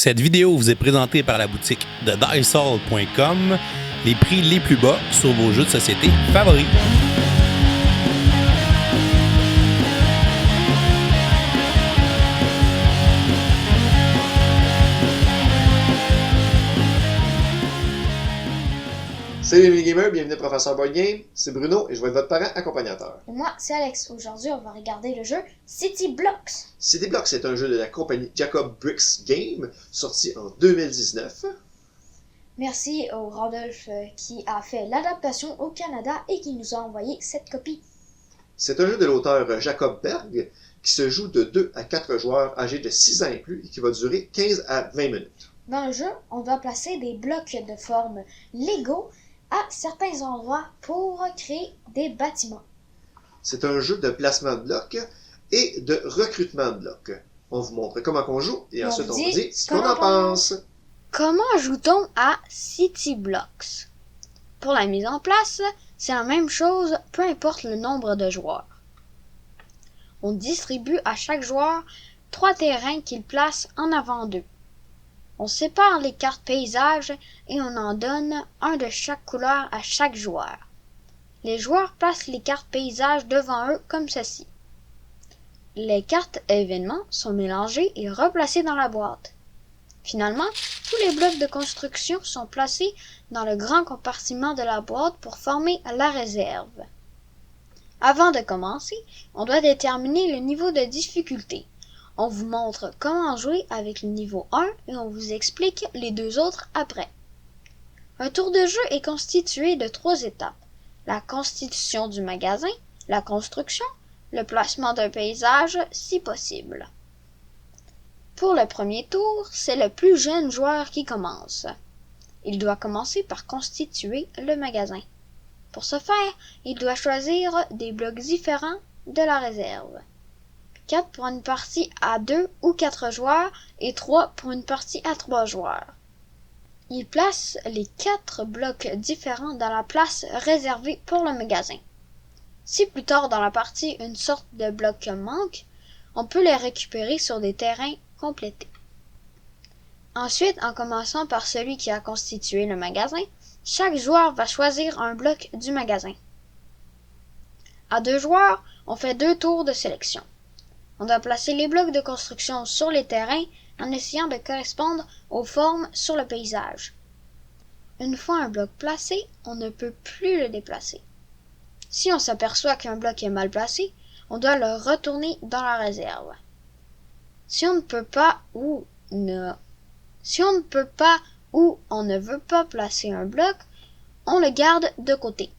Cette vidéo vous est présentée par la boutique de Dicehall.com, les prix les plus bas sur vos jeux de société favoris. Salut les mini-gamers, bienvenue à Professeur Board Game, c'est Bruno et je vais être votre parent accompagnateur. Et moi, c'est Alex. Aujourd'hui, on va regarder le jeu City Blocks. City Blocks est un jeu de la compagnie Jacob Bricks Game, sorti en 2019. Merci au Rodolphe qui a fait l'adaptation au Canada et qui nous a envoyé cette copie. C'est un jeu de l'auteur Jacob Berg qui se joue de 2 à 4 joueurs âgés de 6 ans et plus et qui va durer 15 à 20 minutes. Dans le jeu, on doit placer des blocs de forme Lego à certains endroits pour créer des bâtiments. C'est un jeu de placement de blocs et de recrutement de blocs. On vous montre comment on joue et ensuite on vous dit ce qu'on en pense. Comment joue-t-on à City Blocks? Pour la mise en place, c'est la même chose, peu importe le nombre de joueurs. On distribue à chaque joueur 3 terrains qu'il place en avant d'eux. On sépare les cartes paysages et on en donne un de chaque couleur à chaque joueur. Les joueurs placent les cartes paysages devant eux comme ceci. Les cartes événements sont mélangées et replacées dans la boîte. Finalement, tous les blocs de construction sont placés dans le grand compartiment de la boîte pour former la réserve. Avant de commencer, on doit déterminer le niveau de difficulté. On vous montre comment jouer avec le niveau 1 et on vous explique les 2 autres après. Un tour de jeu est constitué de 3 étapes. La constitution du magasin, la construction, le placement d'un paysage si possible. Pour le premier tour, c'est le plus jeune joueur qui commence. Il doit commencer par constituer le magasin. Pour ce faire, il doit choisir des blocs différents de la réserve. 4 pour une partie à 2 ou 4 joueurs et 3 pour une partie à 3 joueurs. Il place les 4 blocs différents dans la place réservée pour le magasin. Si plus tard dans la partie une sorte de bloc manque, on peut les récupérer sur des terrains complétés. Ensuite, en commençant par celui qui a constitué le magasin, chaque joueur va choisir un bloc du magasin. À 2 joueurs, on fait 2 tours de sélection. On doit placer les blocs de construction sur les terrains en essayant de correspondre aux formes sur le paysage. Une fois un bloc placé, on ne peut plus le déplacer. Si on s'aperçoit qu'un bloc est mal placé, on doit le retourner dans la réserve. Si on ne peut pas ou on ne veut pas placer un bloc, on le garde de côté.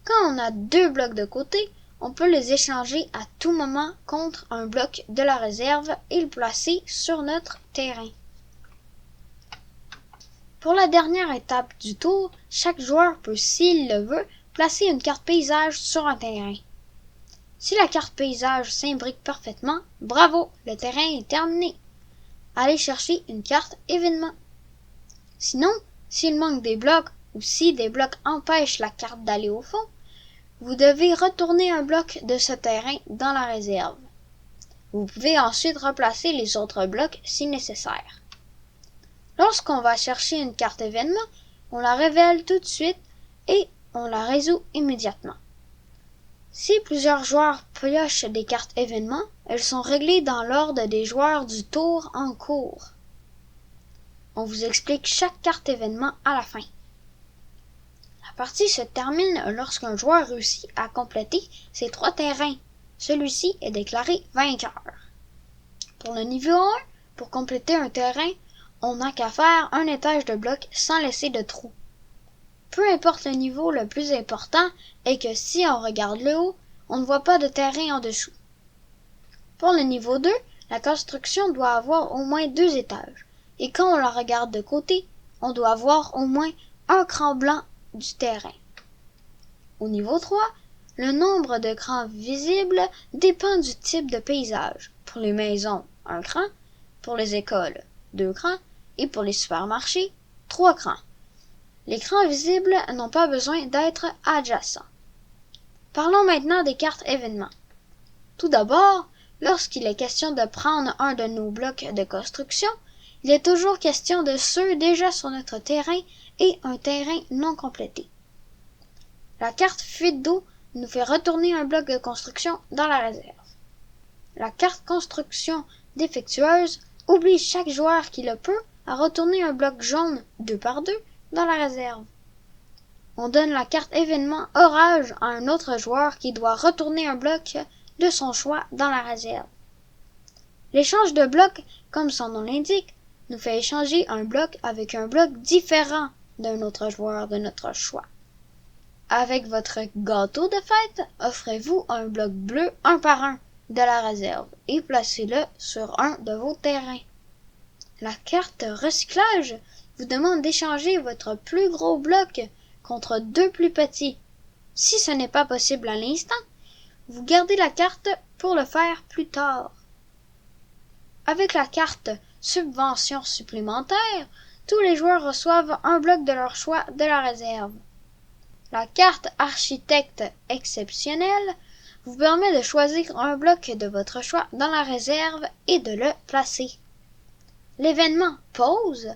Quand on a 2 blocs de côté, on peut les échanger à tout moment contre un bloc de la réserve et le placer sur notre terrain. Pour la dernière étape du tour, chaque joueur peut, s'il le veut, placer une carte paysage sur un terrain. Si la carte paysage s'imbrique parfaitement, bravo, le terrain est terminé. Allez chercher une carte événement. Sinon, s'il manque des blocs ou si des blocs empêchent la carte d'aller au fond, vous devez retourner un bloc de ce terrain dans la réserve. Vous pouvez ensuite replacer les autres blocs si nécessaire. Lorsqu'on va chercher une carte événement, on la révèle tout de suite et on la résout immédiatement. Si plusieurs joueurs piochent des cartes événements, elles sont réglées dans l'ordre des joueurs du tour en cours. On vous explique chaque carte événement à la fin. La partie se termine lorsqu'un joueur réussit à compléter ses 3 terrains. Celui-ci est déclaré vainqueur. Pour le niveau 1, pour compléter un terrain, on n'a qu'à faire un étage de blocs sans laisser de trous. Peu importe le niveau, le plus important est que si on regarde le haut, on ne voit pas de terrain en dessous. Pour le niveau 2, la construction doit avoir au moins 2 étages. Et quand on la regarde de côté, on doit voir au moins un cran blanc du terrain. Au niveau 3, le nombre de crans visibles dépend du type de paysage. Pour les maisons, 1 cran, pour les écoles, 2 crans, et pour les supermarchés, 3 crans. Les crans visibles n'ont pas besoin d'être adjacents. Parlons maintenant des cartes événements. Tout d'abord, Lorsqu'il est question de prendre un de nos blocs de construction, il est toujours question de ceux déjà sur notre terrain et un terrain non complété. La carte fuite d'eau nous fait retourner un bloc de construction dans la réserve. La carte construction défectueuse oblige chaque joueur qui le peut à retourner un bloc jaune 2 par 2 dans la réserve. On donne la carte événement orage à un autre joueur qui doit retourner un bloc de son choix dans la réserve. L'échange de blocs, comme son nom l'indique, nous fait échanger un bloc avec un bloc différent d'un autre joueur de notre choix. Avec votre gâteau de fête, offrez-vous un bloc bleu 1 par 1 de la réserve et placez-le sur un de vos terrains. La carte recyclage vous demande d'échanger votre plus gros bloc contre 2 plus petits. Si ce n'est pas possible à l'instant, vous gardez la carte pour le faire plus tard. Avec la carte subvention supplémentaire, tous les joueurs reçoivent un bloc de leur choix de la réserve. La carte architecte exceptionnelle vous permet de choisir un bloc de votre choix dans la réserve et de le placer. L'événement pause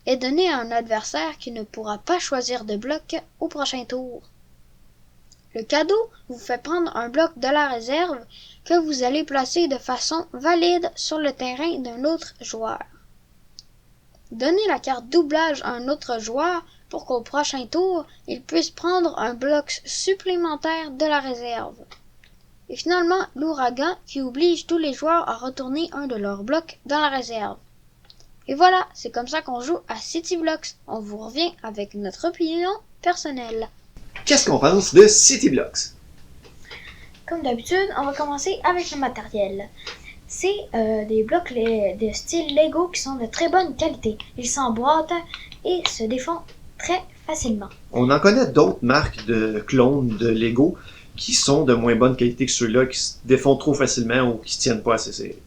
est donné à un adversaire qui ne pourra pas choisir de bloc au prochain tour. Le cadeau vous fait prendre un bloc de la réserve que vous allez placer de façon valide sur le terrain d'un autre joueur. Donnez la carte doublage à un autre joueur pour qu'au prochain tour, il puisse prendre un bloc supplémentaire de la réserve. Et finalement, l'ouragan qui oblige tous les joueurs à retourner un de leurs blocs dans la réserve. Et voilà, c'est comme ça qu'on joue à City Blocks. On vous revient avec notre opinion personnelle. Qu'est-ce qu'on pense de City Blocks? Comme d'habitude, on va commencer avec le matériel. C'est des blocs de style Lego qui sont de très bonne qualité. Ils s'emboîtent et se défont très facilement. On en connaît d'autres marques de clones de Lego qui sont de moins bonne qualité que ceux-là, qui se défont trop facilement ou qui ne tiennent pas assez serré.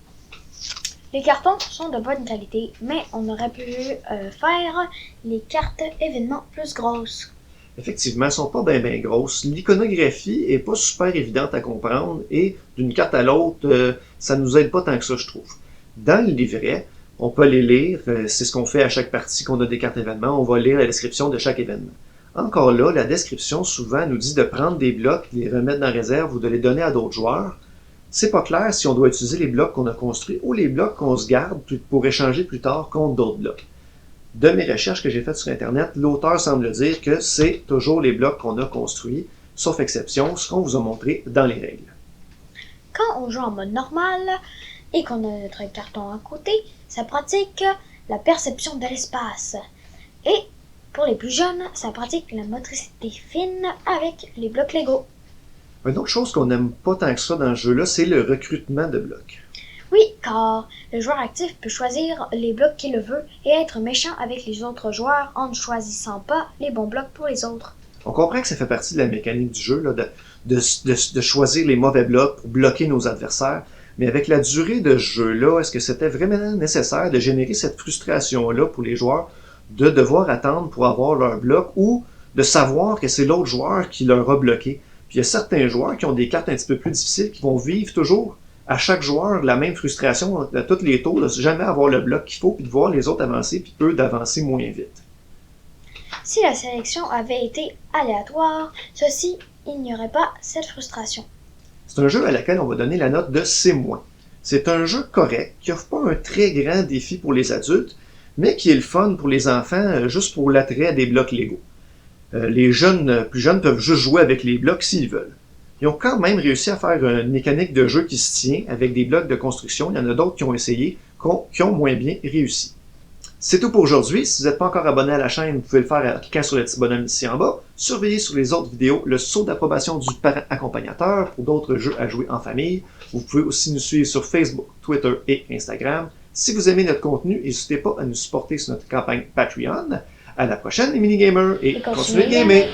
Les cartons sont de bonne qualité, mais on aurait pu faire les cartes événements plus grosses. Effectivement, elles sont pas bien grosses. L'iconographie est pas super évidente à comprendre et d'une carte à l'autre, ça nous aide pas tant que ça, je trouve. Dans le livret, on peut les lire, c'est ce qu'on fait à chaque partie qu'on a des cartes événements, on va lire la description de chaque événement. Encore là, la description souvent nous dit de prendre des blocs, les remettre dans la réserve ou de les donner à d'autres joueurs. C'est pas clair si on doit utiliser les blocs qu'on a construits ou les blocs qu'on se garde pour échanger plus tard contre d'autres blocs. De mes recherches que j'ai faites sur Internet, l'auteur semble dire que c'est toujours les blocs qu'on a construits, sauf exception, ce qu'on vous a montré dans les règles. Quand on joue en mode normal et qu'on a notre carton à côté, ça pratique la perception de l'espace. Et pour les plus jeunes, ça pratique la motricité fine avec les blocs Lego. Une autre chose qu'on n'aime pas tant que ça dans ce jeu-là, c'est le recrutement de blocs. Oui, car le joueur actif peut choisir les blocs qu'il veut et être méchant avec les autres joueurs en ne choisissant pas les bons blocs pour les autres. On comprend que ça fait partie de la mécanique du jeu, là, de choisir les mauvais blocs pour bloquer nos adversaires. Mais avec la durée de ce jeu-là, est-ce que c'était vraiment nécessaire de générer cette frustration-là pour les joueurs de devoir attendre pour avoir leur bloc ou de savoir que c'est l'autre joueur qui leur a bloqué? Puis il y a certains joueurs qui ont des cartes un petit peu plus difficiles qui vont vivre toujours à chaque joueur la même frustration à tous les tours, de jamais avoir le bloc qu'il faut, puis de voir les autres avancer, puis eux d'avancer moins vite. Si la sélection avait été aléatoire, il n'y aurait pas cette frustration. C'est un jeu à laquelle on va donner la note de C-. C'est un jeu correct, qui offre pas un très grand défi pour les adultes, mais qui est le fun pour les enfants, juste pour l'attrait des blocs Lego. Les jeunes, plus jeunes peuvent juste jouer avec les blocs s'ils veulent. Ils ont quand même réussi à faire une mécanique de jeu qui se tient avec des blocs de construction. Il y en a d'autres qui ont essayé, qui ont moins bien réussi. C'est tout pour aujourd'hui. Si vous n'êtes pas encore abonné à la chaîne, vous pouvez le faire en cliquant sur le petit bonhomme ici en bas. Surveillez sur les autres vidéos le saut d'approbation du parent accompagnateur pour d'autres jeux à jouer en famille. Vous pouvez aussi nous suivre sur Facebook, Twitter et Instagram. Si vous aimez notre contenu, n'hésitez pas à nous supporter sur notre campagne Patreon. À la prochaine les mini-gamers et continuez de gamer!